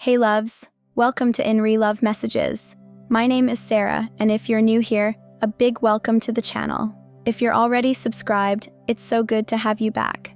Hey loves, welcome to In Re Love Messages. My name is Sarah, and if you're new here, a big welcome to the channel. If you're already subscribed, it's so good to have you back.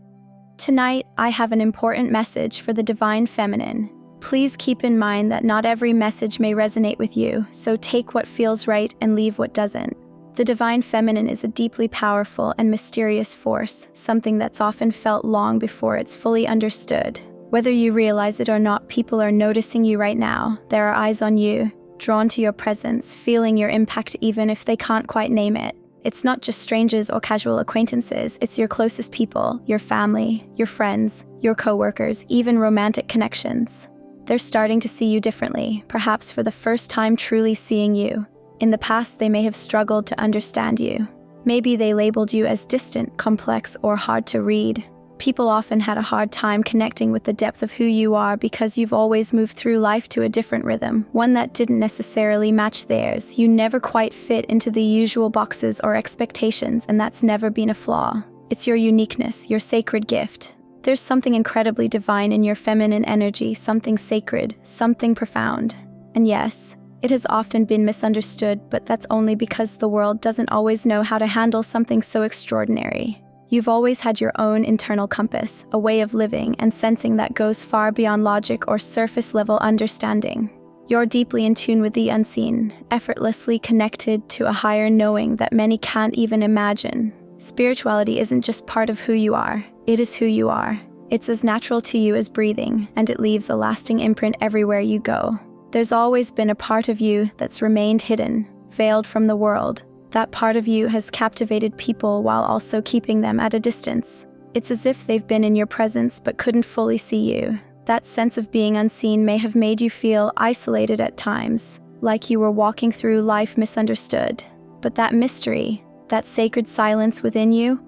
Tonight, I have an important message for the Divine Feminine. Please keep in mind that not every message may resonate with you, so take what feels right and leave what doesn't. The Divine Feminine is a deeply powerful and mysterious force, something that's often felt long before it's fully understood. Whether you realize it or not, people are noticing you right now. There are eyes on you, drawn to your presence, feeling your impact even if they can't quite name it. It's not just strangers or casual acquaintances, it's your closest people, your family, your friends, your coworkers, even romantic connections. They're starting to see you differently, perhaps for the first time truly seeing you. In the past, they may have struggled to understand you. Maybe they labeled you as distant, complex, or hard to read. People often had a hard time connecting with the depth of who you are because you've always moved through life to a different rhythm, one that didn't necessarily match theirs. You never quite fit into the usual boxes or expectations, and that's never been a flaw. It's your uniqueness, your sacred gift. There's something incredibly divine in your feminine energy, something sacred, something profound. And yes, it has often been misunderstood, but that's only because the world doesn't always know how to handle something so extraordinary. You've always had your own internal compass, a way of living and sensing that goes far beyond logic or surface-level understanding. You're deeply in tune with the unseen, effortlessly connected to a higher knowing that many can't even imagine. Spirituality isn't just part of who you are, it is who you are. It's as natural to you as breathing, and it leaves a lasting imprint everywhere you go. There's always been a part of you that's remained hidden, veiled from the world. That part of you has captivated people while also keeping them at a distance. It's as if they've been in your presence but couldn't fully see you. That sense of being unseen may have made you feel isolated at times, like you were walking through life misunderstood. But that mystery, that sacred silence within you,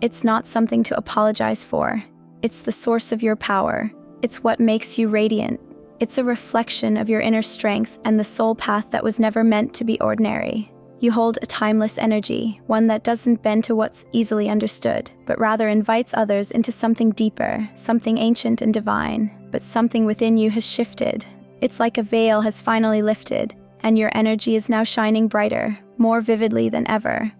it's not something to apologize for. It's the source of your power. It's what makes you radiant. It's a reflection of your inner strength and the soul path that was never meant to be ordinary. You hold a timeless energy, one that doesn't bend to what's easily understood, but rather invites others into something deeper, something ancient and divine. But something within you has shifted. It's like a veil has finally lifted, and your energy is now shining brighter, more vividly than ever.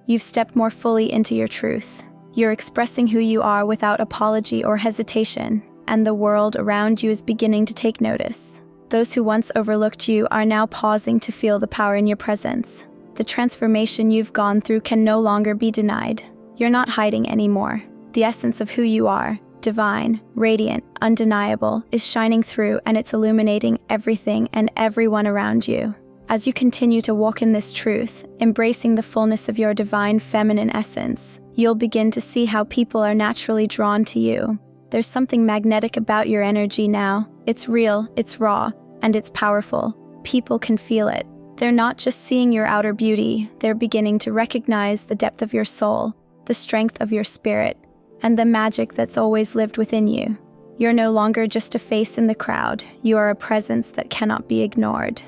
You've stepped more fully into your truth. You're expressing who you are without apology or hesitation, and the world around you is beginning to take notice. Those who once overlooked you are now pausing to feel the power in your presence. The transformation you've gone through can no longer be denied. You're not hiding anymore. The essence of who you are, divine, radiant, undeniable, is shining through, and it's illuminating everything and everyone around you. As you continue to walk in this truth, embracing the fullness of your divine feminine essence, you'll begin to see how people are naturally drawn to you. There's something magnetic about your energy now. It's real, it's raw, and it's powerful. People can feel it. They're not just seeing your outer beauty, they're beginning to recognize the depth of your soul, the strength of your spirit, and the magic that's always lived within you. You're no longer just a face in the crowd, you are a presence that cannot be ignored.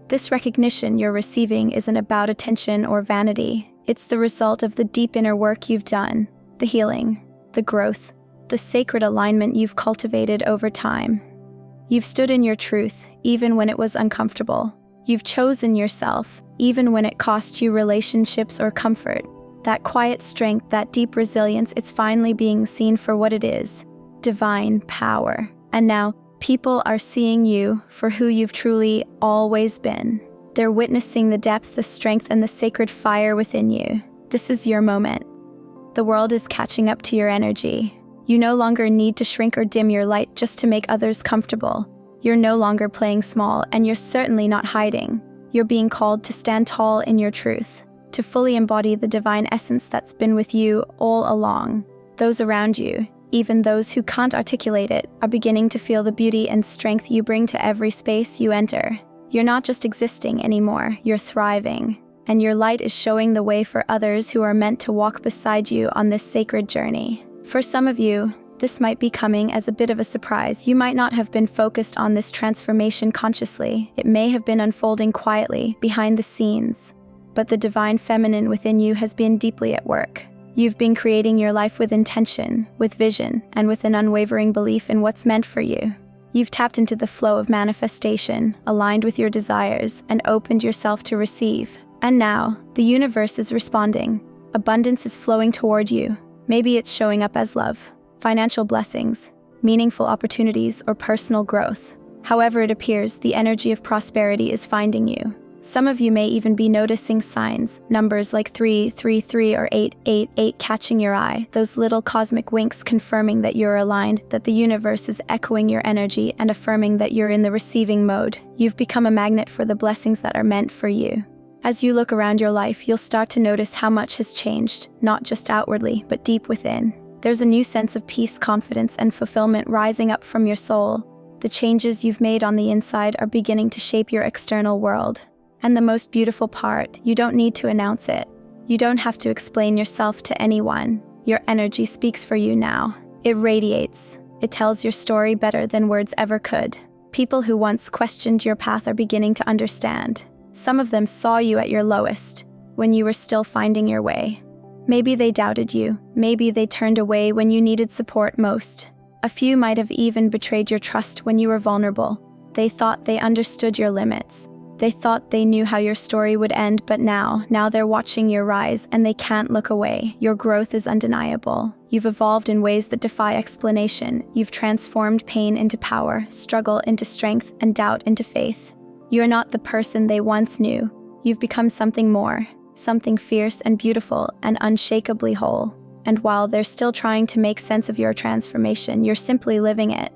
This recognition you're receiving isn't about attention or vanity. It's the result of the deep inner work you've done, the healing, the growth, the sacred alignment you've cultivated over time. You've stood in your truth, even when it was uncomfortable. You've chosen yourself, even when it cost you relationships or comfort. That quiet strength, that deep resilience, it's finally being seen for what it is, divine power. And now, people are seeing you for who you've truly always been. They're witnessing the depth, the strength, and the sacred fire within you. This is your moment. The world is catching up to your energy. You no longer need to shrink or dim your light just to make others comfortable. You're no longer playing small, and you're certainly not hiding. You're being called to stand tall in your truth, to fully embody the divine essence that's been with you all along. Those around you, even those who can't articulate it, are beginning to feel the beauty and strength you bring to every space you enter. You're not just existing anymore, you're thriving, and your light is showing the way for others who are meant to walk beside you on this sacred journey. For some of you, this might be coming as a bit of a surprise. You might not have been focused on this transformation consciously. It may have been unfolding quietly, behind the scenes. But the divine feminine within you has been deeply at work. You've been creating your life with intention, with vision, and with an unwavering belief in what's meant for you. You've tapped into the flow of manifestation, aligned with your desires, and opened yourself to receive. And now, the universe is responding. Abundance is flowing toward you. Maybe it's showing up as love, financial blessings, meaningful opportunities, or personal growth. However it appears, the energy of prosperity is finding you. Some of you may even be noticing signs, numbers like 333 or 888 catching your eye, those little cosmic winks confirming that you're aligned, that the universe is echoing your energy and affirming that you're in the receiving mode. You've become a magnet for the blessings that are meant for you. As you look around your life, you'll start to notice how much has changed, not just outwardly, but deep within. There's a new sense of peace, confidence, and fulfillment rising up from your soul. The changes you've made on the inside are beginning to shape your external world. And the most beautiful part, you don't need to announce it. You don't have to explain yourself to anyone. Your energy speaks for you now. It radiates. It tells your story better than words ever could. People who once questioned your path are beginning to understand. Some of them saw you at your lowest, when you were still finding your way. Maybe they doubted you. Maybe they turned away when you needed support most. A few might have even betrayed your trust when you were vulnerable. They thought they understood your limits. They thought they knew how your story would end, but now they're watching your rise and they can't look away. Your growth is undeniable. You've evolved in ways that defy explanation. You've transformed pain into power, struggle into strength, and doubt into faith. You're not the person they once knew. You've become something more, something fierce and beautiful and unshakably whole. And while they're still trying to make sense of your transformation, you're simply living it.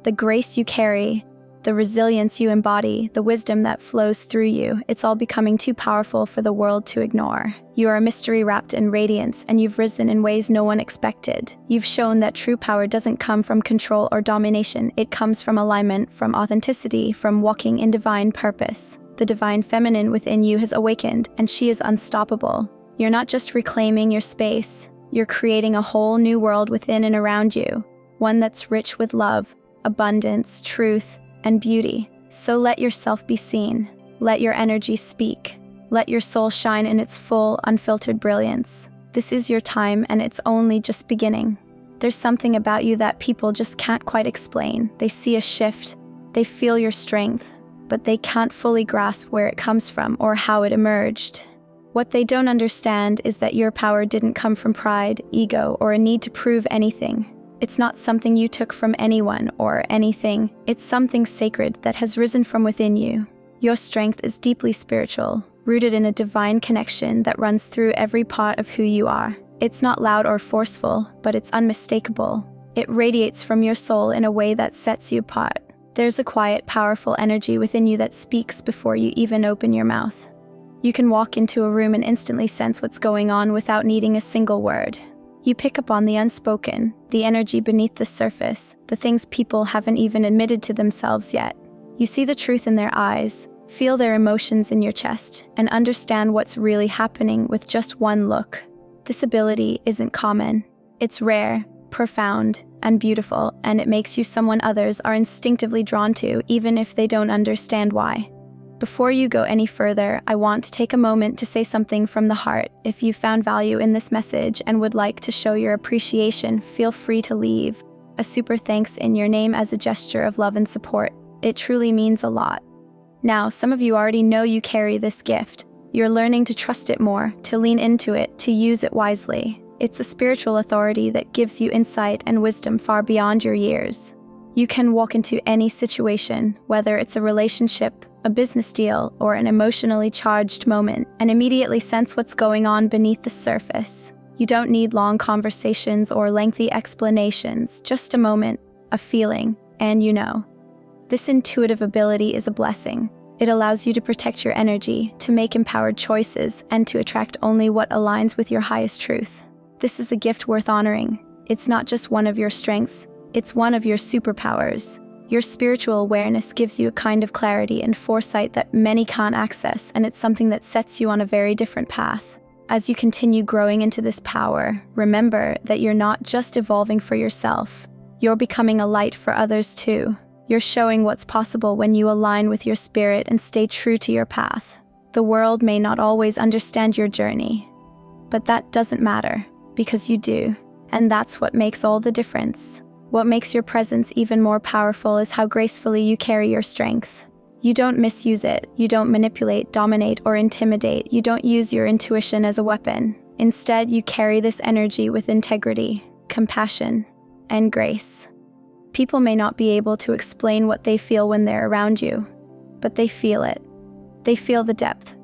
The grace you carry, the resilience you embody, the wisdom that flows through you, it's all becoming too powerful for the world to ignore. You are a mystery wrapped in radiance, and you've risen in ways no one expected. You've shown that true power doesn't come from control or domination. It comes from alignment, from authenticity, from walking in divine purpose. The divine feminine within you has awakened, and she is unstoppable. You're not just reclaiming your space. You're creating a whole new world within and around you, one that's rich with love, abundance, truth, and beauty. So let yourself be seen. Let your energy speak. Let your soul shine in its full, unfiltered brilliance. This is your time, and it's only just beginning. There's something about you that people just can't quite explain. They see a shift. They feel your strength, but they can't fully grasp where it comes from or how it emerged. What they don't understand is that your power didn't come from pride, ego, or a need to prove anything. It's not something you took from anyone or anything. It's something sacred that has risen from within you. Your strength is deeply spiritual, rooted in a divine connection that runs through every part of who you are. It's not loud or forceful, but it's unmistakable. It radiates from your soul in a way that sets you apart. There's a quiet, powerful energy within you that speaks before you even open your mouth. You can walk into a room and instantly sense what's going on without needing a single word. You pick up on the unspoken, the energy beneath the surface, the things people haven't even admitted to themselves yet. You see the truth in their eyes, feel their emotions in your chest, and understand what's really happening with just one look. This ability isn't common. It's rare, profound, and beautiful, and it makes you someone others are instinctively drawn to, even if they don't understand why. Before you go any further, I want to take a moment to say something from the heart. If you found value in this message and would like to show your appreciation, feel free to leave a super thanks in your name as a gesture of love and support. It truly means a lot. Now, some of you already know you carry this gift. You're learning to trust it more, to lean into it, to use it wisely. It's a spiritual authority that gives you insight and wisdom far beyond your years. You can walk into any situation, whether it's a relationship, a business deal, or an emotionally charged moment, and immediately sense what's going on beneath the surface. You don't need long conversations or lengthy explanations, just a moment, a feeling, and you know. This intuitive ability is a blessing. It allows you to protect your energy, to make empowered choices, and to attract only what aligns with your highest truth. This is a gift worth honoring. It's not just one of your strengths, it's one of your superpowers. Your spiritual awareness gives you a kind of clarity and foresight that many can't access, and it's something that sets you on a very different path. As you continue growing into this power, remember that you're not just evolving for yourself. You're becoming a light for others too. You're showing what's possible when you align with your spirit and stay true to your path. The world may not always understand your journey, but that doesn't matter, because you do, and that's what makes all the difference. What makes your presence even more powerful is how gracefully you carry your strength. You don't misuse it. You don't manipulate, dominate, or intimidate. You don't use your intuition as a weapon. Instead, you carry this energy with integrity, compassion, and grace. People may not be able to explain what they feel when they're around you, but they feel it. They feel the depth,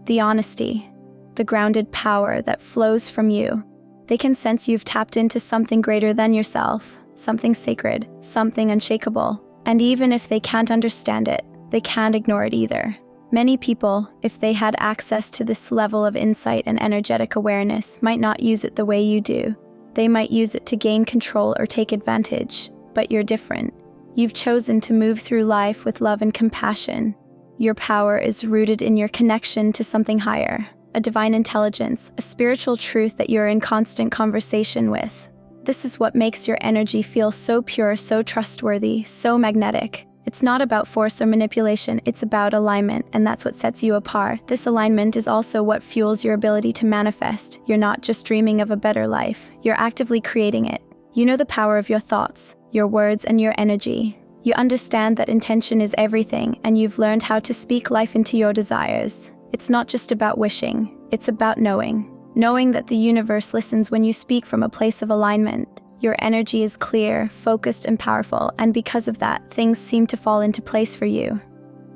the honesty, the grounded power that flows from you. They can sense you've tapped into something greater than yourself, something sacred, something unshakable. And even if they can't understand it, they can't ignore it either. Many people, if they had access to this level of insight and energetic awareness, might not use it the way you do. They might use it to gain control or take advantage, but you're different. You've chosen to move through life with love and compassion. Your power is rooted in your connection to something higher, a divine intelligence, a spiritual truth that you're in constant conversation with. This is what makes your energy feel so pure, so trustworthy, so magnetic. It's not about force or manipulation, it's about alignment, and that's what sets you apart. This alignment is also what fuels your ability to manifest. You're not just dreaming of a better life, you're actively creating it. You know the power of your thoughts, your words, and your energy. You understand that intention is everything, and you've learned how to speak life into your desires. It's not just about wishing, it's about knowing. Knowing that the universe listens when you speak from a place of alignment. Your energy is clear, focused, and powerful, and because of that, things seem to fall into place for you.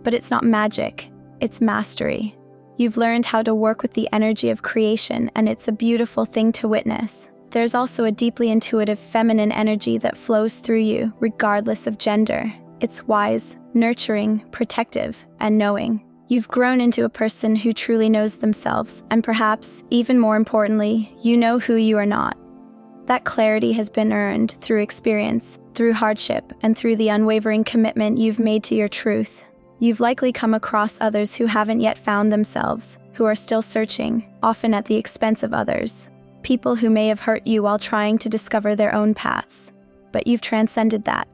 But it's not magic, it's mastery. You've learned how to work with the energy of creation, and it's a beautiful thing to witness. There's also a deeply intuitive feminine energy that flows through you, regardless of gender. It's wise, nurturing, protective, and knowing. You've grown into a person who truly knows themselves, and perhaps, even more importantly, you know who you are not. That clarity has been earned through experience, through hardship, and through the unwavering commitment you've made to your truth. You've likely come across others who haven't yet found themselves, who are still searching, often at the expense of others. People who may have hurt you while trying to discover their own paths. But you've transcended that.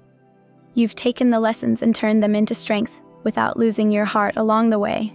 You've taken the lessons and turned them into strength, without losing your heart along the way.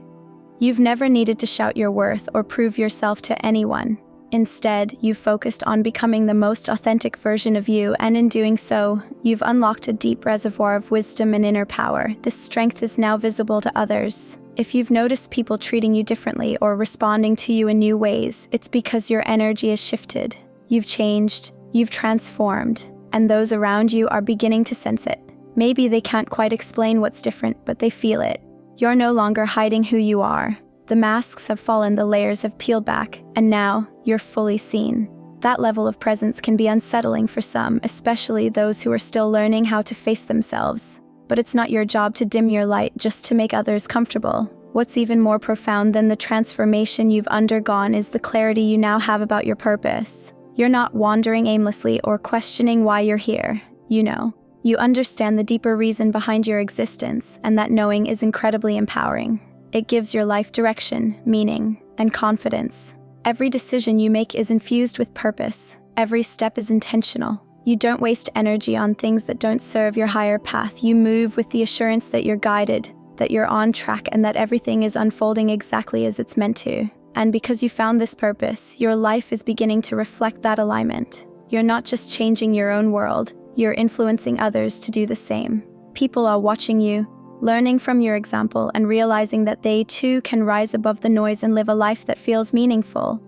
You've never needed to shout your worth or prove yourself to anyone. Instead, you've focused on becoming the most authentic version of you, and in doing so, you've unlocked a deep reservoir of wisdom and inner power. This strength is now visible to others. If you've noticed people treating you differently or responding to you in new ways, it's because your energy has shifted. You've changed, you've transformed, and those around you are beginning to sense it. Maybe they can't quite explain what's different, but they feel it. You're no longer hiding who you are. The masks have fallen, the layers have peeled back, and now you're fully seen. That level of presence can be unsettling for some, especially those who are still learning how to face themselves. But it's not your job to dim your light just to make others comfortable. What's even more profound than the transformation you've undergone is the clarity you now have about your purpose. You're not wandering aimlessly or questioning why you're here. You know. You understand the deeper reason behind your existence, and that knowing is incredibly empowering. It gives your life direction, meaning, and confidence. Every decision you make is infused with purpose. Every step is intentional. You don't waste energy on things that don't serve your higher path. You move with the assurance that you're guided, that you're on track, and that everything is unfolding exactly as it's meant to. And because you found this purpose, your life is beginning to reflect that alignment. You're not just changing your own world, you're influencing others to do the same. People are watching you, learning from your example, and realizing that they too can rise above the noise and live a life that feels meaningful.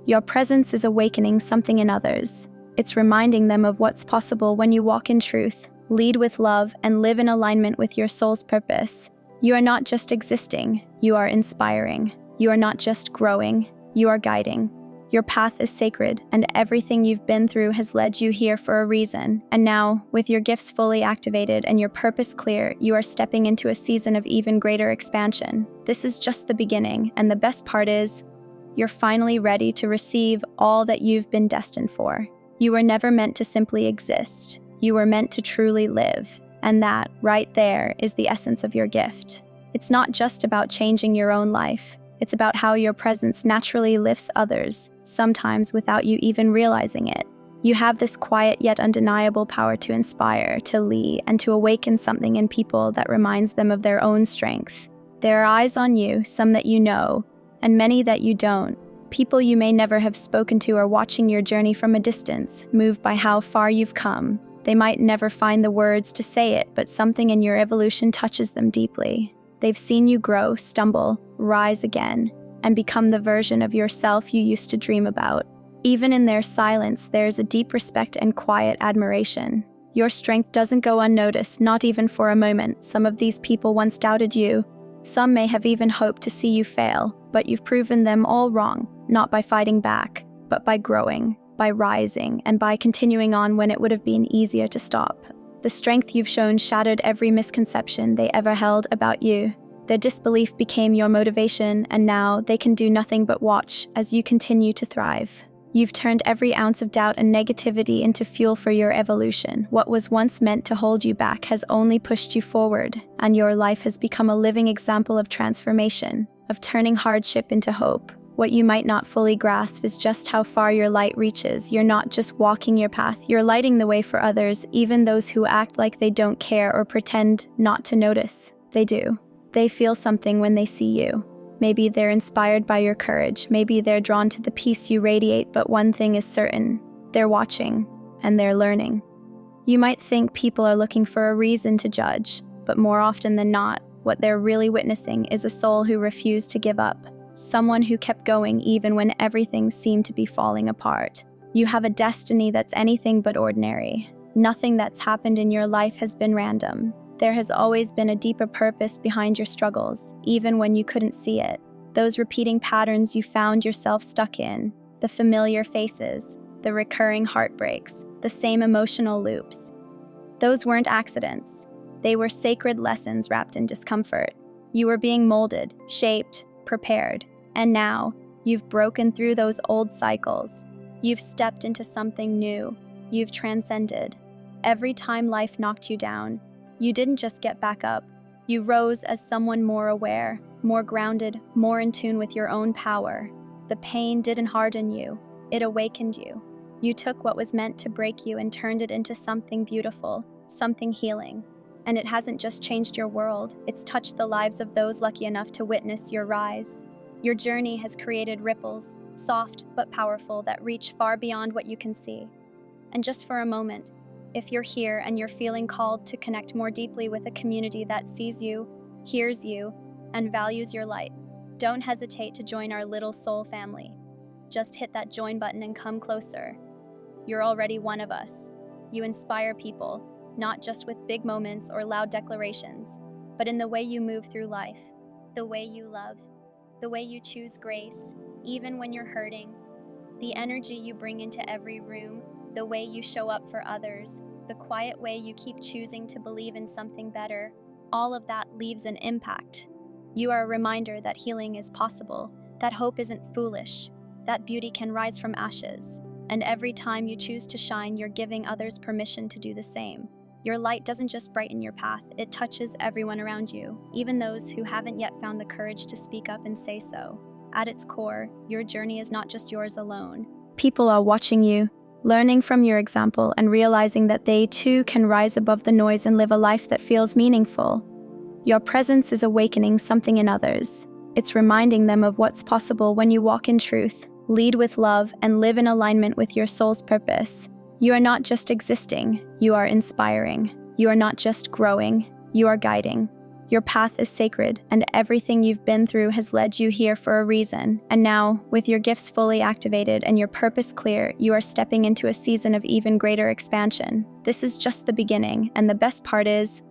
Your presence is awakening something in others. It's reminding them of what's possible when you walk in truth, lead with love, and live in alignment with your soul's purpose. You are not just existing, you are inspiring. You are not just growing, you are guiding. Your path is sacred, and everything you've been through has led you here for a reason. And now, with your gifts fully activated and your purpose clear, you are stepping into a season of even greater expansion. This is just the beginning, and the best part is, you're finally ready to receive all that you've been destined for. You were never meant to simply exist. You were meant to truly live. And that, right there, is the essence of your gift. It's not just about changing your own life. It's about how your presence naturally lifts others, sometimes without you even realizing it. You have this quiet yet undeniable power to inspire, to lead, and to awaken something in people that reminds them of their own strength. There are eyes on you, some that you know, and many that you don't. People you may never have spoken to are watching your journey from a distance, moved by how far you've come. They might never find the words to say it, but something in your evolution touches them deeply. They've seen you grow, stumble, rise again, and become the version of yourself you used to dream about. Even in their silence, there's a deep respect and quiet admiration. Your strength doesn't go unnoticed, not even for a moment. Some of these people once doubted you. Some may have even hoped to see you fail, but you've proven them all wrong, not by fighting back, but by growing, by rising, and by continuing on when it would have been easier to stop. The strength you've shown shattered every misconception they ever held about you. Their disbelief became your motivation, and now they can do nothing but watch as you continue to thrive. You've turned every ounce of doubt and negativity into fuel for your evolution. What was once meant to hold you back has only pushed you forward, and your life has become a living example of transformation, of turning hardship into hope. What you might not fully grasp is just how far your light reaches. You're not just walking your path, you're lighting the way for others, even those who act like they don't care or pretend not to notice. They do. They feel something when they see you. Maybe they're inspired by your courage, maybe they're drawn to the peace you radiate, but one thing is certain: they're watching, and they're learning. You might think people are looking for a reason to judge, but more often than not, what they're really witnessing is a soul who refused to give up, someone who kept going even when everything seemed to be falling apart. You have a destiny that's anything but ordinary. Nothing that's happened in your life has been random. There has always been a deeper purpose behind your struggles, even when you couldn't see it. Those repeating patterns you found yourself stuck in, the familiar faces, the recurring heartbreaks, the same emotional loops. Those weren't accidents. They were sacred lessons wrapped in discomfort. You were being molded, shaped, prepared, and now you've broken through those old cycles. You've stepped into something new. You've transcended. Every time life knocked you down, you didn't just get back up. You rose as someone more aware, more grounded, more in tune with your own power. The pain didn't harden you, it awakened you. You took what was meant to break you and turned it into something beautiful, something healing. And it hasn't just changed your world, it's touched the lives of those lucky enough to witness your rise. Your journey has created ripples, soft but powerful, that reach far beyond what you can see. And just for a moment, if you're here and you're feeling called to connect more deeply with a community that sees you, hears you, and values your light, don't hesitate to join our little soul family. Just hit that join button and come closer. You're already one of us. You inspire people, not just with big moments or loud declarations, but in the way you move through life, the way you love, the way you choose grace, even when you're hurting, the energy you bring into every room, the way you show up for others, the quiet way you keep choosing to believe in something better, all of that leaves an impact. You are a reminder that healing is possible, that hope isn't foolish, that beauty can rise from ashes, and every time you choose to shine, you're giving others permission to do the same. Your light doesn't just brighten your path, it touches everyone around you, even those who haven't yet found the courage to speak up and say so. At its core, your journey is not just yours alone. People are watching you, learning from your example and realizing that they too can rise above the noise and live a life that feels meaningful. Your presence is awakening something in others. It's reminding them of what's possible when you walk in truth, lead with love, and live in alignment with your soul's purpose. You are not just existing, you are inspiring. You are not just growing, you are guiding. Your path is sacred, and everything you've been through has led you here for a reason. And now, with your gifts fully activated and your purpose clear, you are stepping into a season of even greater expansion. This is just the beginning, and the best part is,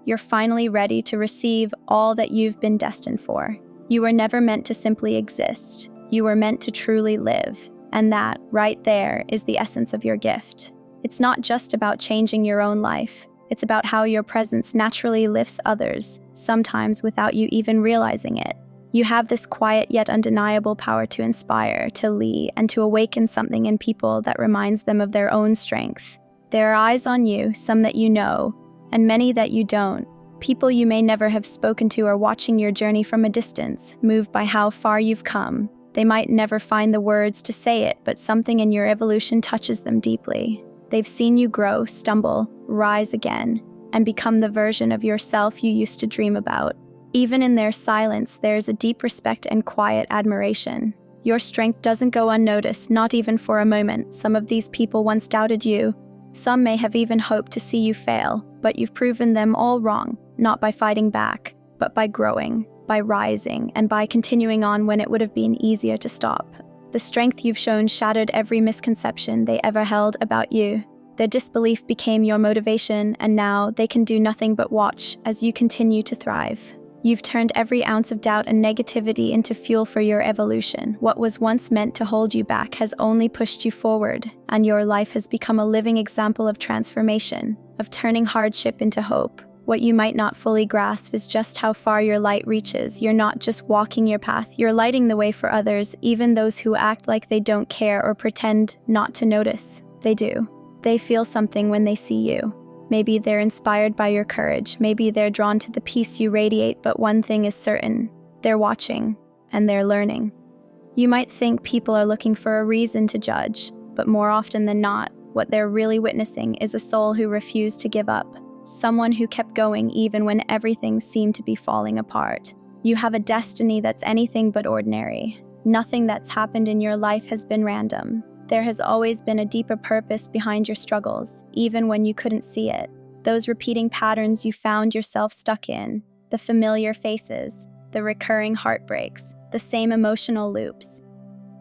you're finally ready to receive all that you've been destined for. You were never meant to simply exist. You were meant to truly live. And that, right there, is the essence of your gift. It's not just about changing your own life. It's about how your presence naturally lifts others, sometimes without you even realizing it. You have this quiet yet undeniable power to inspire, to lead, and to awaken something in people that reminds them of their own strength. There are eyes on you, some that you know, and many that you don't. People you may never have spoken to are watching your journey from a distance, moved by how far you've come. They might never find the words to say it, but something in your evolution touches them deeply. They've seen you grow, stumble, rise again, and become the version of yourself you used to dream about. Even in their silence, there's a deep respect and quiet admiration. Your strength doesn't go unnoticed, not even for a moment. Some of these people once doubted you. Some may have even hoped to see you fail, but you've proven them all wrong, not by fighting back, but by growing, by rising, and by continuing on when it would have been easier to stop. The strength you've shown shattered every misconception they ever held about you. Their disbelief became your motivation, and now they can do nothing but watch as you continue to thrive. You've turned every ounce of doubt and negativity into fuel for your evolution. What was once meant to hold you back has only pushed you forward, and your life has become a living example of transformation, of turning hardship into hope. What you might not fully grasp is just how far your light reaches. You're not just walking your path, you're lighting the way for others, even those who act like they don't care or pretend not to notice. They do. They feel something when they see you. Maybe they're inspired by your courage, maybe they're drawn to the peace you radiate, but one thing is certain: they're watching, and they're learning. You might think people are looking for a reason to judge, but more often than not, what they're really witnessing is a soul who refused to give up. Someone who kept going even when everything seemed to be falling apart. You have a destiny that's anything but ordinary. Nothing that's happened in your life has been random. There has always been a deeper purpose behind your struggles, even when you couldn't see it. Those repeating patterns you found yourself stuck in, the familiar faces, the recurring heartbreaks, the same emotional loops.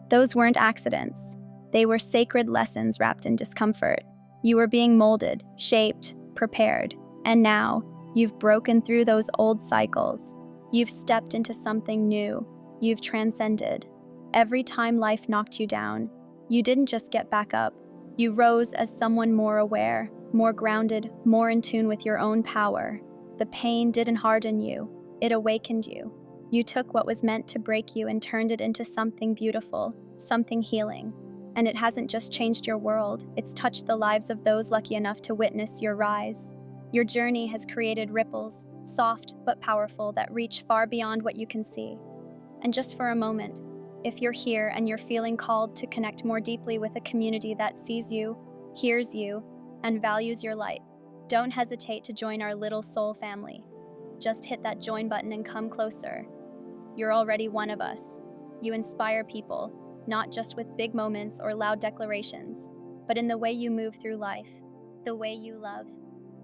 Those weren't accidents. They were sacred lessons wrapped in discomfort. You were being molded, shaped, prepared, and now you've broken through those old cycles. You've stepped into something new. You've transcended. Every time life knocked you down, you didn't just get back up. You rose as someone more aware, more grounded, more in tune with your own power. The pain didn't harden you. It awakened you. You took what was meant to break you and turned it into something beautiful, something healing. And it hasn't just changed your world, it's touched the lives of those lucky enough to witness your rise. Your journey has created ripples, soft but powerful, that reach far beyond what you can see. And just for a moment, if you're here and you're feeling called to connect more deeply with a community that sees you, hears you, and values your light, don't hesitate to join our little soul family. Just hit that join button and come closer. You're already one of us. You inspire people, not just with big moments or loud declarations, but in the way you move through life, the way you love,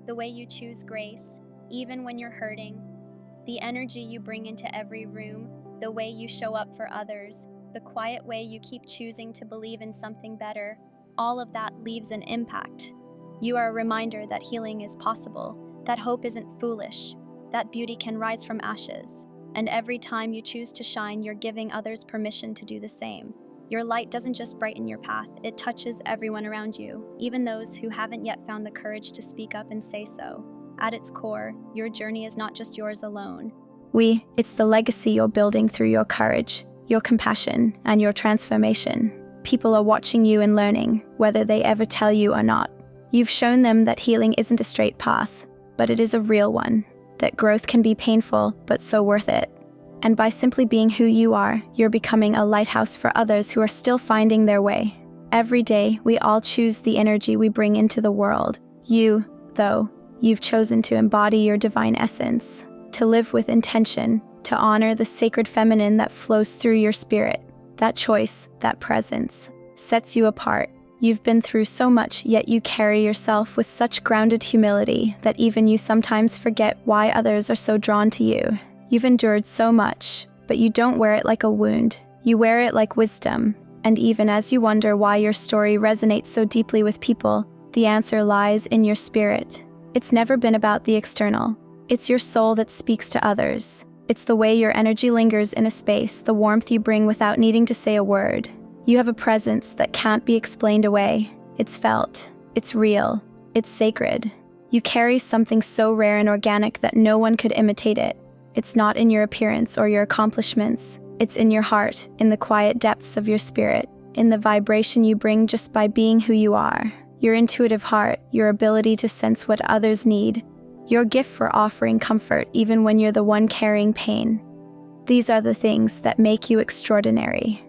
the way you choose grace, even when you're hurting, the energy you bring into every room, the way you show up for others, the quiet way you keep choosing to believe in something better. All of that leaves an impact. You are a reminder that healing is possible, that hope isn't foolish, that beauty can rise from ashes, and every time you choose to shine, you're giving others permission to do the same. Your light doesn't just brighten your path, it touches everyone around you, even those who haven't yet found the courage to speak up and say so. At its core, your journey is not just yours alone. It's the legacy you're building through your courage, your compassion, and your transformation. People are watching you and learning, whether they ever tell you or not. You've shown them that healing isn't a straight path, but it is a real one, that growth can be painful, but so worth it. And by simply being who you are, you're becoming a lighthouse for others who are still finding their way. Every day, we all choose the energy we bring into the world. You, though, you've chosen to embody your divine essence, to live with intention, to honor the sacred feminine that flows through your spirit. That choice, that presence, sets you apart. You've been through so much, yet you carry yourself with such grounded humility that even you sometimes forget why others are so drawn to you. You've endured so much, but you don't wear it like a wound. You wear it like wisdom. And even as you wonder why your story resonates so deeply with people, the answer lies in your spirit. It's never been about the external. It's your soul that speaks to others. It's the way your energy lingers in a space, the warmth you bring without needing to say a word. You have a presence that can't be explained away. It's felt. It's real. It's sacred. You carry something so rare and organic that no one could imitate it. It's not in your appearance or your accomplishments. It's in your heart, in the quiet depths of your spirit, in the vibration you bring just by being who you are. Your intuitive heart, your ability to sense what others need, your gift for offering comfort even when you're the one carrying pain. These are the things that make you extraordinary.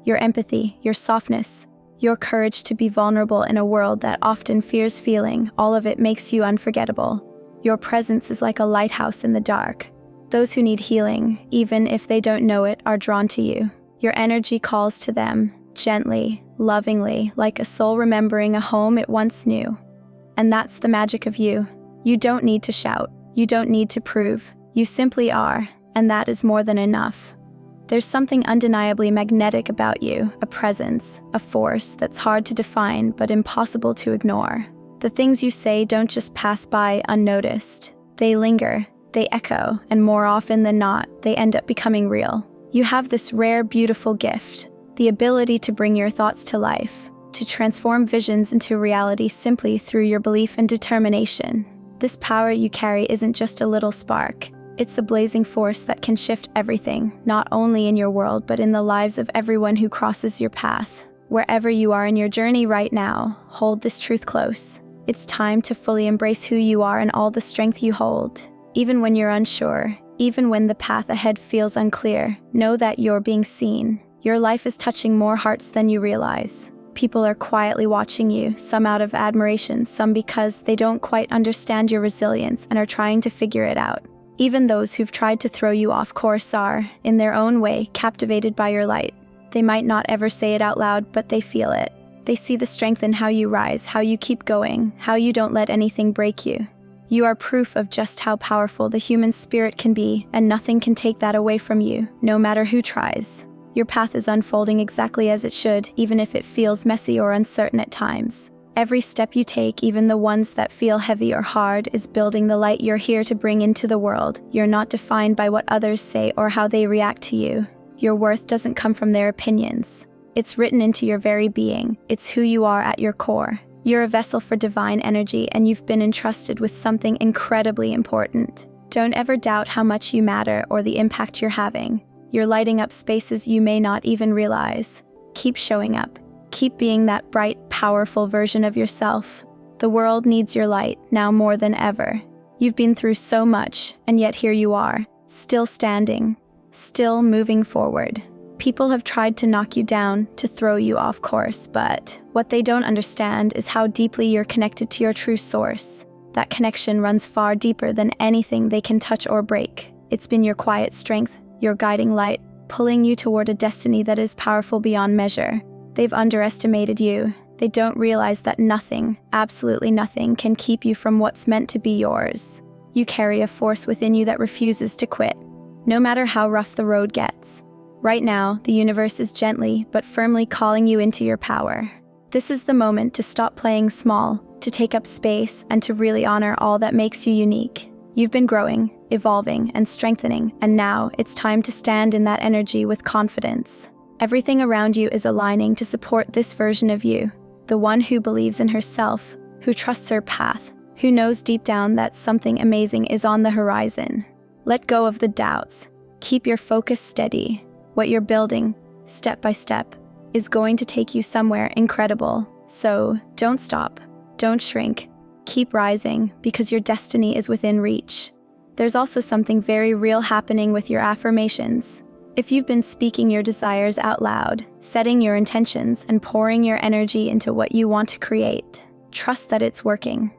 Your empathy, your softness, your courage to be vulnerable in a world that often fears feeling, all of it makes you unforgettable. Your presence is like a lighthouse in the dark. Those who need healing, even if they don't know it, are drawn to you. Your energy calls to them, gently, lovingly, like a soul remembering a home it once knew. And that's the magic of you. You don't need to shout. You don't need to prove. You simply are, and that is more than enough. There's something undeniably magnetic about you, a presence, a force that's hard to define but impossible to ignore. The things you say don't just pass by unnoticed. They linger, they echo, and more often than not, they end up becoming real. You have this rare, beautiful gift, the ability to bring your thoughts to life, to transform visions into reality simply through your belief and determination. This power you carry isn't just a little spark. It's a blazing force that can shift everything, not only in your world but in the lives of everyone who crosses your path. Wherever you are in your journey right now, hold this truth close. It's time to fully embrace who you are and all the strength you hold. Even when you're unsure, even when the path ahead feels unclear, know that you're being seen. Your life is touching more hearts than you realize. People are quietly watching you, some out of admiration, some because they don't quite understand your resilience and are trying to figure it out. Even those who've tried to throw you off course are, in their own way, captivated by your light. They might not ever say it out loud, but they feel it. They see the strength in how you rise, how you keep going, how you don't let anything break you. You are proof of just how powerful the human spirit can be, and nothing can take that away from you, no matter who tries. Your path is unfolding exactly as it should, even if it feels messy or uncertain at times. Every step you take, even the ones that feel heavy or hard, is building the light you're here to bring into the world. You're not defined by what others say or how they react to you. Your worth doesn't come from their opinions. It's written into your very being. It's who you are at your core. You're a vessel for divine energy, and you've been entrusted with something incredibly important. Don't ever doubt how much you matter or the impact you're having. You're lighting up spaces you may not even realize. Keep showing up. Keep being that bright, powerful version of yourself. The world needs your light, now more than ever. You've been through so much, and yet here you are, still standing, still moving forward. People have tried to knock you down, to throw you off course, but what they don't understand is how deeply you're connected to your true source. That connection runs far deeper than anything they can touch or break. It's been your quiet strength, your guiding light, pulling you toward a destiny that is powerful beyond measure. They've underestimated you. They don't realize that nothing, absolutely nothing, can keep you from what's meant to be yours. You carry a force within you that refuses to quit, no matter how rough the road gets. Right now, the universe is gently but firmly calling you into your power. This is the moment to stop playing small, to take up space, and to really honor all that makes you unique. You've been growing, evolving, and strengthening, and now it's time to stand in that energy with confidence. Everything around you is aligning to support this version of you, the one who believes in herself, who trusts her path, who knows deep down that something amazing is on the horizon. Let go of the doubts. Keep your focus steady. What you're building, step by step, is going to take you somewhere incredible. So don't stop. Don't shrink. Keep rising, because your destiny is within reach. There's also something very real happening with your affirmations. If you've been speaking your desires out loud, setting your intentions, and pouring your energy into what you want to create, trust that it's working.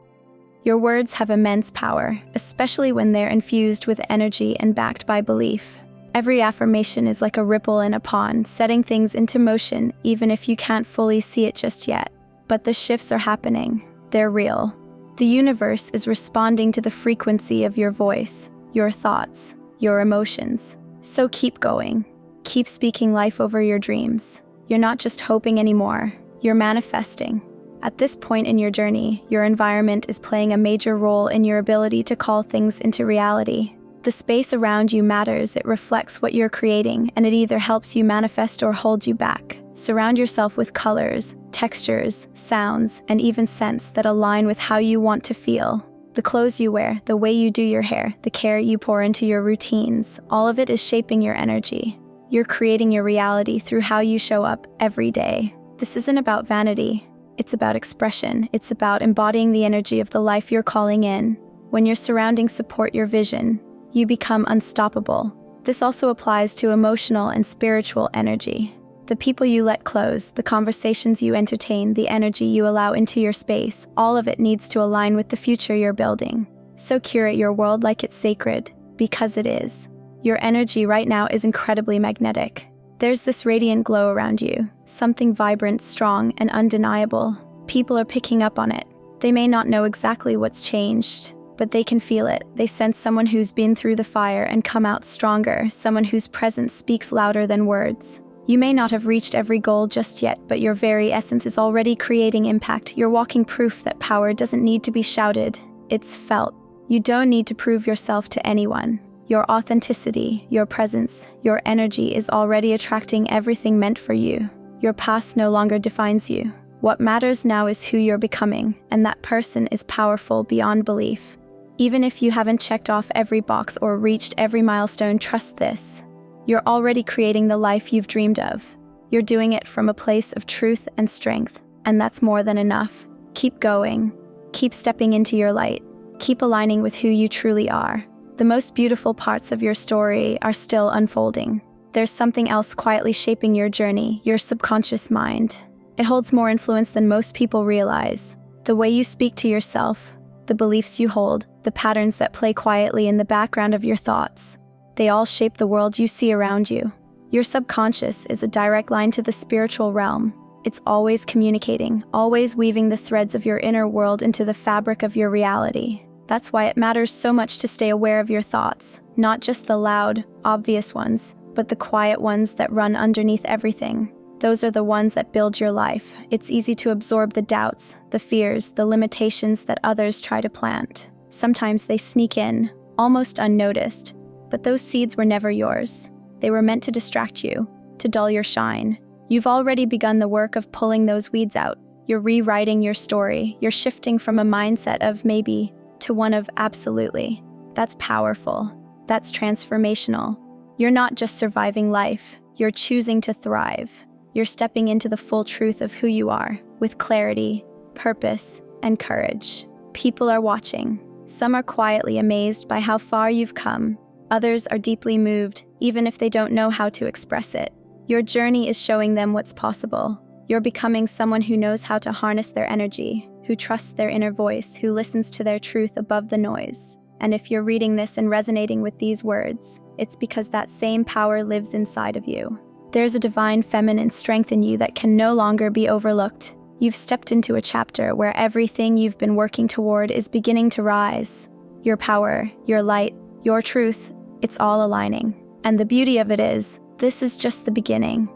Your words have immense power, especially when they're infused with energy and backed by belief. Every affirmation is like a ripple in a pond, setting things into motion even if you can't fully see it just yet. But the shifts are happening. They're real. The universe is responding to the frequency of your voice, your thoughts, your emotions. So keep going. Keep speaking life over your dreams. You're not just hoping anymore, you're manifesting. At this point in your journey, your environment is playing a major role in your ability to call things into reality. The space around you matters. It reflects what you're creating, and it either helps you manifest or holds you back. Surround yourself with colors, textures, sounds, and even scents that align with how you want to feel. The clothes you wear, the way you do your hair, the care you pour into your routines, all of it is shaping your energy. You're creating your reality through how you show up every day. This isn't about vanity. It's about expression. It's about embodying the energy of the life you're calling in. When your surroundings support your vision, you become unstoppable. This also applies to emotional and spiritual energy. The people you let close, the conversations you entertain, the energy you allow into your space, all of it needs to align with the future you're building. So curate your world like it's sacred, because it is. Your energy right now is incredibly magnetic. There's this radiant glow around you, something vibrant, strong, and undeniable. People are picking up on it. They may not know exactly what's changed, but they can feel it. They sense someone who's been through the fire and come out stronger, someone whose presence speaks louder than words. You may not have reached every goal just yet, but your very essence is already creating impact. You're walking proof that power doesn't need to be shouted, it's felt. You don't need to prove yourself to anyone. Your authenticity, your presence, your energy is already attracting everything meant for you. Your past no longer defines you. What matters now is who you're becoming, and that person is powerful beyond belief. Even if you haven't checked off every box or reached every milestone, trust this. You're already creating the life you've dreamed of. You're doing it from a place of truth and strength, and that's more than enough. Keep going. Keep stepping into your light. Keep aligning with who you truly are. The most beautiful parts of your story are still unfolding. There's something else quietly shaping your journey, your subconscious mind. It holds more influence than most people realize. The way you speak to yourself, the beliefs you hold, the patterns that play quietly in the background of your thoughts. They all shape the world you see around you. Your subconscious is a direct line to the spiritual realm. It's always communicating, always weaving the threads of your inner world into the fabric of your reality. That's why it matters so much to stay aware of your thoughts, not just the loud, obvious ones, but the quiet ones that run underneath everything. Those are the ones that build your life. It's easy to absorb the doubts, the fears, the limitations that others try to plant. Sometimes they sneak in, almost unnoticed. But those seeds were never yours. They were meant to distract you, to dull your shine. You've already begun the work of pulling those weeds out. You're rewriting your story. You're shifting from a mindset of maybe to one of absolutely. That's powerful. That's transformational. You're not just surviving life. You're choosing to thrive. You're stepping into the full truth of who you are, with clarity, purpose, and courage. People are watching. Some are quietly amazed by how far you've come. Others are deeply moved, even if they don't know how to express it. Your journey is showing them what's possible. You're becoming someone who knows how to harness their energy, who trusts their inner voice, who listens to their truth above the noise. And if you're reading this and resonating with these words, it's because that same power lives inside of you. There's a divine feminine strength in you that can no longer be overlooked. You've stepped into a chapter where everything you've been working toward is beginning to rise. Your power, your light, your truth, it's all aligning. And the beauty of it is, this is just the beginning.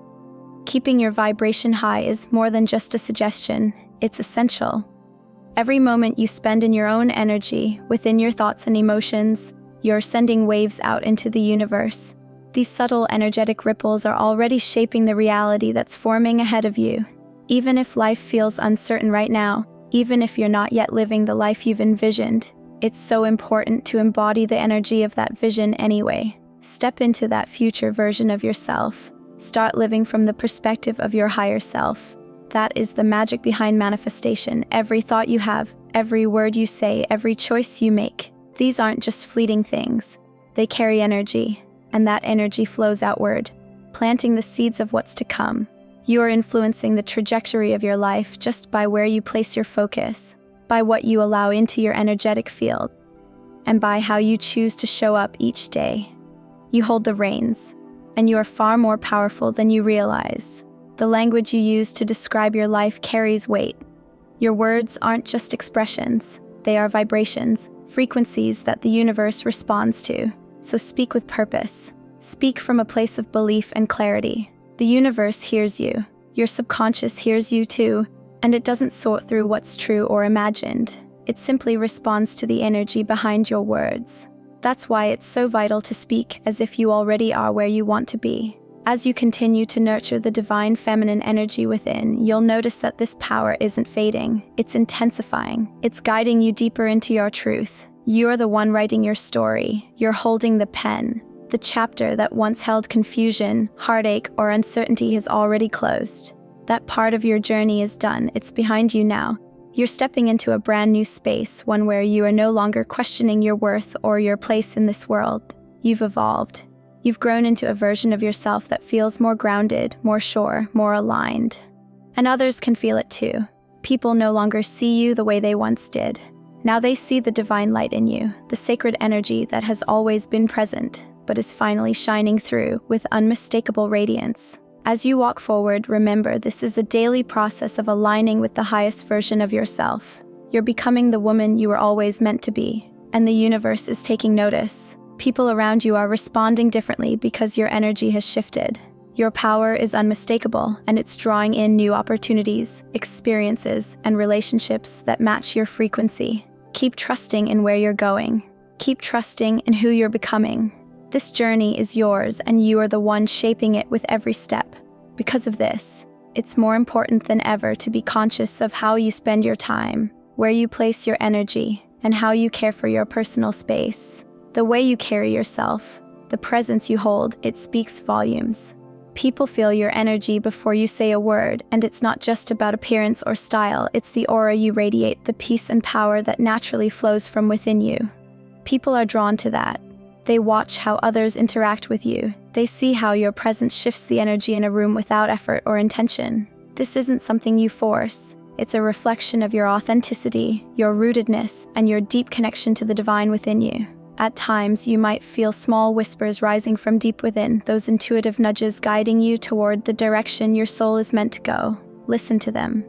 Keeping your vibration high is more than just a suggestion, it's essential. Every moment you spend in your own energy, within your thoughts and emotions, you're sending waves out into the universe. These subtle energetic ripples are already shaping the reality that's forming ahead of you. Even if life feels uncertain right now, even if you're not yet living the life you've envisioned, it's so important to embody the energy of that vision anyway. Step into that future version of yourself. Start living from the perspective of your higher self. That is the magic behind manifestation. Every thought you have, every word you say, every choice you make. These aren't just fleeting things. They carry energy, and that energy flows outward, planting the seeds of what's to come. You are influencing the trajectory of your life just by where you place your focus, by what you allow into your energetic field, and by how you choose to show up each day. You hold the reins, and you are far more powerful than you realize. The language you use to describe your life carries weight. Your words aren't just expressions, they are vibrations, frequencies that the universe responds to. So speak with purpose. Speak from a place of belief and clarity. The universe hears you. Your subconscious hears you too. And it doesn't sort through what's true or imagined. It simply responds to the energy behind your words. That's why it's so vital to speak as if you already are where you want to be. As you continue to nurture the divine feminine energy within, you'll notice that this power isn't fading, it's intensifying. It's guiding you deeper into your truth. You're the one writing your story. You're holding the pen. The chapter that once held confusion, heartache, or uncertainty has already closed. That part of your journey is done. It's behind you now. You're stepping into a brand new space, one where you are no longer questioning your worth or your place in this world. You've evolved. You've grown into a version of yourself that feels more grounded, more sure, more aligned. And others can feel it too. People no longer see you the way they once did. Now they see the divine light in you, the sacred energy that has always been present, but is finally shining through with unmistakable radiance. As you walk forward, remember this is a daily process of aligning with the highest version of yourself. You're becoming the woman you were always meant to be, and the universe is taking notice. People around you are responding differently because your energy has shifted. Your power is unmistakable, and it's drawing in new opportunities, experiences, and relationships that match your frequency. Keep trusting in where you're going. Keep trusting in who you're becoming. This journey is yours, and you are the one shaping it with every step. Because of this, it's more important than ever to be conscious of how you spend your time, where you place your energy, and how you care for your personal space. The way you carry yourself, the presence you hold, it speaks volumes. People feel your energy before you say a word, and it's not just about appearance or style, it's the aura you radiate, the peace and power that naturally flows from within you. People are drawn to that. They watch how others interact with you. They see how your presence shifts the energy in a room without effort or intention. This isn't something you force. It's a reflection of your authenticity, your rootedness, and your deep connection to the divine within you. At times, you might feel small whispers rising from deep within, those intuitive nudges guiding you toward the direction your soul is meant to go. Listen to them.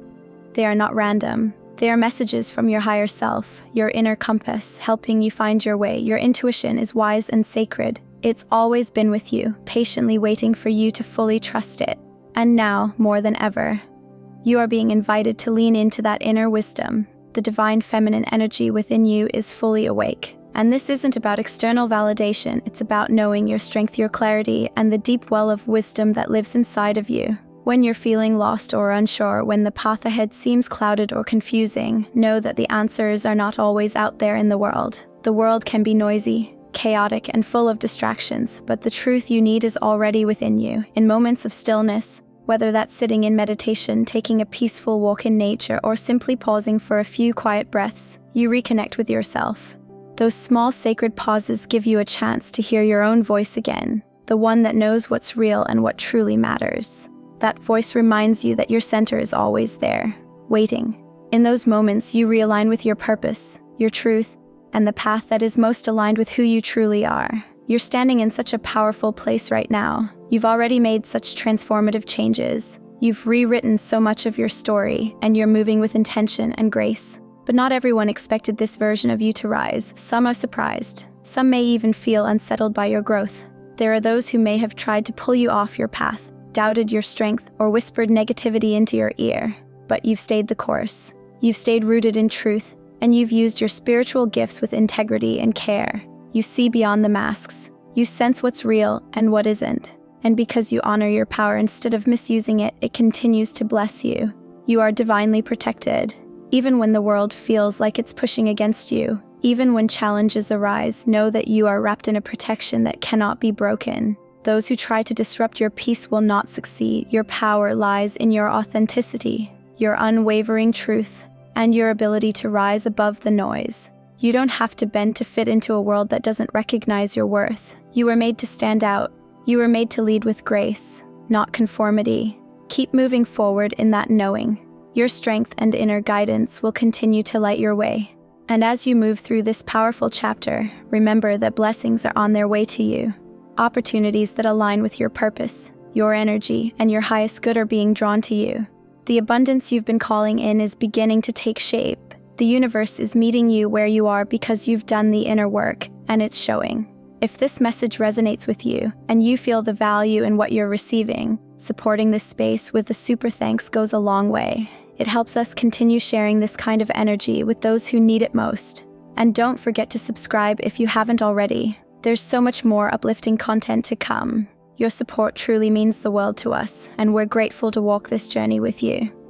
They are not random. They are messages from your higher self, your inner compass, helping you find your way. Your intuition is wise and sacred. It's always been with you, patiently waiting for you to fully trust it. And now, more than ever, you are being invited to lean into that inner wisdom. The divine feminine energy within you is fully awake. And this isn't about external validation, it's about knowing your strength, your clarity, and the deep well of wisdom that lives inside of you. When you're feeling lost or unsure, when the path ahead seems clouded or confusing, know that the answers are not always out there in the world. The world can be noisy, chaotic, and full of distractions, but the truth you need is already within you. In moments of stillness, whether that's sitting in meditation, taking a peaceful walk in nature, or simply pausing for a few quiet breaths, you reconnect with yourself. Those small sacred pauses give you a chance to hear your own voice again, the one that knows what's real and what truly matters. That voice reminds you that your center is always there, waiting. In those moments, you realign with your purpose, your truth, and the path that is most aligned with who you truly are. You're standing in such a powerful place right now. You've already made such transformative changes. You've rewritten so much of your story, and you're moving with intention and grace. But not everyone expected this version of you to rise. Some are surprised. Some may even feel unsettled by your growth. There are those who may have tried to pull you off your path, doubted your strength, or whispered negativity into your ear. But you've stayed the course. You've stayed rooted in truth, and you've used your spiritual gifts with integrity and care. You see beyond the masks. You sense what's real and what isn't. And because you honor your power instead of misusing it, it continues to bless you. You are divinely protected. Even when the world feels like it's pushing against you, even when challenges arise, know that you are wrapped in a protection that cannot be broken. Those who try to disrupt your peace will not succeed. Your power lies in your authenticity, your unwavering truth, and your ability to rise above the noise. You don't have to bend to fit into a world that doesn't recognize your worth. You were made to stand out. You were made to lead with grace, not conformity. Keep moving forward in that knowing. Your strength and inner guidance will continue to light your way. And as you move through this powerful chapter, remember that blessings are on their way to you. Opportunities that align with your purpose, your energy, and your highest good are being drawn to you. The abundance you've been calling in is beginning to take shape. The universe is meeting you where you are because you've done the inner work, and it's showing. If this message resonates with you, and you feel the value in what you're receiving, supporting this space with a super thanks goes a long way. It helps us continue sharing this kind of energy with those who need it most. And don't forget to subscribe if you haven't already. There's so much more uplifting content to come. Your support truly means the world to us, and we're grateful to walk this journey with you.